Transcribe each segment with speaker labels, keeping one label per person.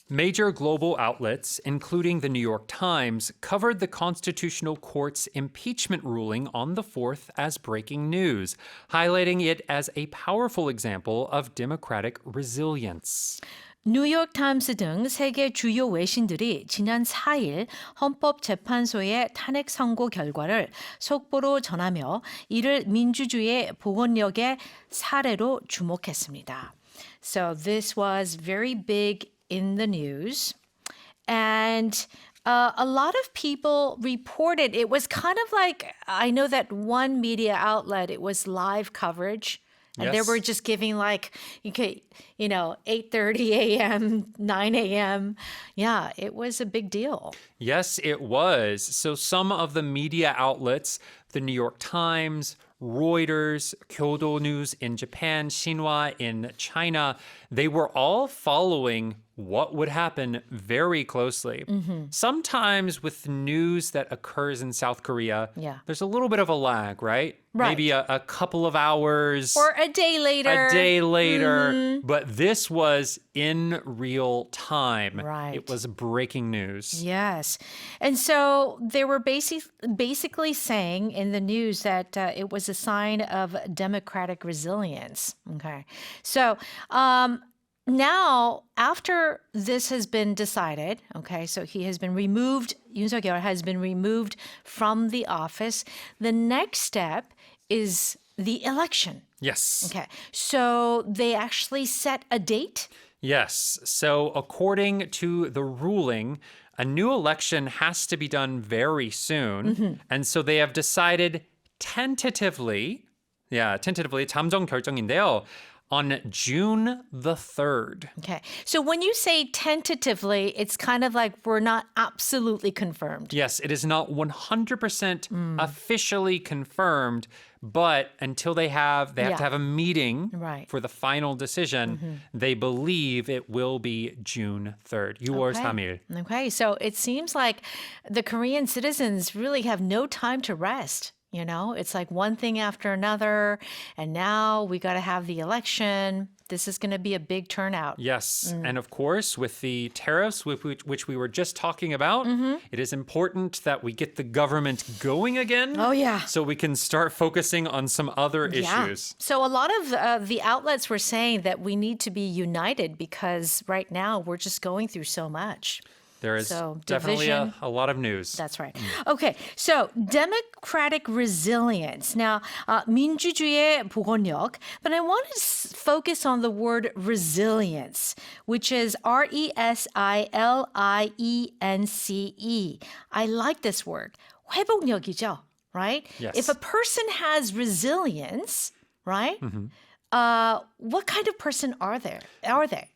Speaker 1: Major global outlets, including the New York Times, covered the Constitutional Court's impeachment ruling on the 4th as breaking news, highlighting it as a powerful example of democratic resilience.
Speaker 2: 뉴욕타임스 등 세계 주요 외신들이 지난 4일 헌법재판소의 탄핵 선고 결과를 속보로 전하며 이를 민주주의 복원력의 사례로 주목했습니다. So this was very big in the news. And a lot of people reported it was kind of like, I know that one media outlet, it was live coverage. And they
Speaker 1: Yes.
Speaker 2: were just giving like, okay, 8:30 a.m., 9 a.m. Yeah, it was a big deal.
Speaker 1: Yes, it was. So some of the media outlets, the New York Times, Reuters, Kyodo News in Japan, Xinhua in China, they were all following what would happen very closely. Sometimes with news that occurs in South Korea,
Speaker 2: Yeah.
Speaker 1: there's a little bit of a lag, right?
Speaker 2: Right.
Speaker 1: Maybe a couple of hours.
Speaker 2: Or a day later.
Speaker 1: A day later. But this was in real time.
Speaker 2: Right.
Speaker 1: It was breaking news.
Speaker 2: Yes. And so they were basically saying in the news that it was a sign of democratic resilience. Okay. So now, after this has been decided, okay, so he has been removed, Yoon Suk-yeol has been removed from the office, the next step is the election.
Speaker 1: Yes.
Speaker 2: Okay. So they actually set a date.
Speaker 1: Yes. So according to the ruling, a new election has to be done very soon. And so they have decided tentatively, 잠정 결정인데요, on June the 3rd.
Speaker 2: Okay. So when you say tentatively, it's kind of like we're not absolutely confirmed.
Speaker 1: Yes, it is not 100% officially confirmed, but until they have
Speaker 2: Yeah.
Speaker 1: to have a meeting
Speaker 2: Right.
Speaker 1: for the final decision, they believe it will be June 3rd. 6월 3일.
Speaker 2: Okay. So it seems like the Korean citizens really have no time to rest. It's like one thing after another. And now we got to have the election. This is going to be a big turnout.
Speaker 1: Yes. And of course, with the tariffs, which we were just talking about, it is important that we get the government going again.
Speaker 2: Oh, yeah.
Speaker 1: So we can start focusing on some other issues.
Speaker 2: So a lot of the outlets were saying that we need to be united because right now we're just going through so much.
Speaker 1: There is
Speaker 2: So,
Speaker 1: definitely
Speaker 2: division.
Speaker 1: a lot of news.
Speaker 2: That's right. Okay, so democratic resilience. Now, 민주주의 복원력, but I want to focus on the word resilience, which is resilience. I like this word. 회복력이죠, right?
Speaker 1: Yes.
Speaker 2: If a person has resilience, right? What kind of person are they?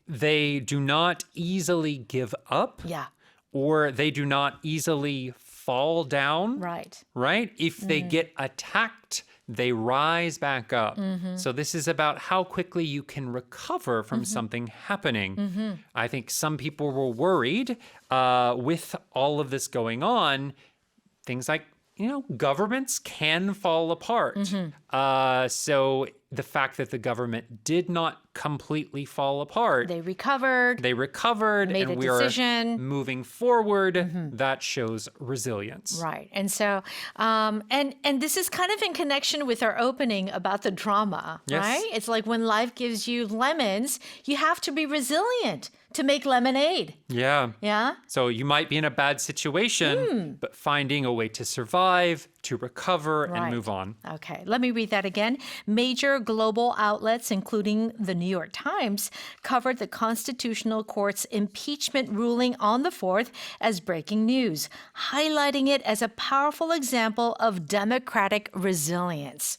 Speaker 1: They do not easily give up.
Speaker 2: Yeah,
Speaker 1: Or they do not easily fall down,
Speaker 2: right.
Speaker 1: right? If they get attacked, they rise back up. So this is about how quickly you can recover from something happening. I think some people were worried with all of this going on. Things like, governments can fall apart. So the fact that the government did not completely fall apart.
Speaker 2: They recovered. Made
Speaker 1: And
Speaker 2: a
Speaker 1: we are
Speaker 2: decision.
Speaker 1: moving forward. That shows resilience.
Speaker 2: Right. And so, and this is kind of in connection with our opening about the drama,
Speaker 1: Yes.
Speaker 2: right? It's like when life gives you lemons, you have to be resilient to make lemonade.
Speaker 1: Yeah.
Speaker 2: Yeah?
Speaker 1: So you might be in a bad situation, but finding a way to survive, to recover,
Speaker 2: Right.
Speaker 1: and move on.
Speaker 2: Okay, let me read that again. Major global outlets, including the New York Times, covered the Constitutional Court's impeachment ruling on the 4th as breaking news, highlighting it as a powerful example of democratic resilience.